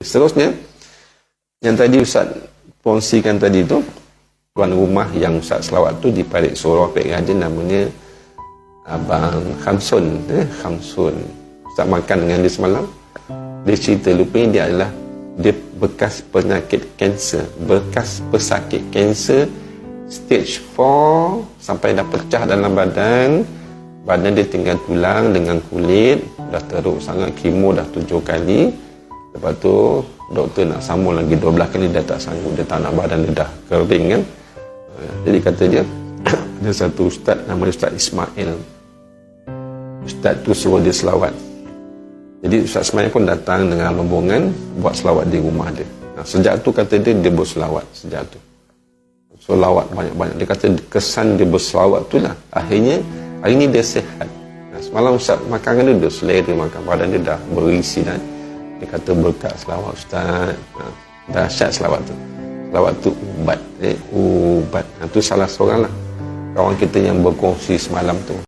Seterusnya, yang tadi Ustaz kongsikan tadi tu, tuan rumah yang Ustaz selawat tu di Parit Surau Parit Raja, namanya Abang Khamsun. Khamsun. Ustaz makan dengan dia semalam. Dia cerita lupanya dia adalah dia bekas penyakit kanser, bekas pesakit kanser stage 4 sampai dah pecah dalam badan dia tinggal tulang dengan kulit, dah teruk sangat, kemo dah 7 kali. Lepas tu doktor nak sambung lagi 12 kali, dia tak sanggup, dia tak nak, badan dia dah kering kan. Jadi kata dia ada satu ustaz nama Ustaz Ismail. Ustaz tu suruh dia selawat. Jadi Ustaz Ismail pun datang dengan rombongan buat selawat di rumah dia. Sejak tu kata dia berselawat sejak tu. Selawat banyak-banyak. Dia kata kesan dia berselawat tu lah akhirnya hari ni dia sihat. Semalam Ustaz makan dengan dia selera makan, badan dia dah berisi dah. Dia kata berkat selawat Ustaz. Dahsyat selawat tu. Selawat tu ubat. Ubat. Itu salah seorang lah kawan kita yang berkongsi semalam tu.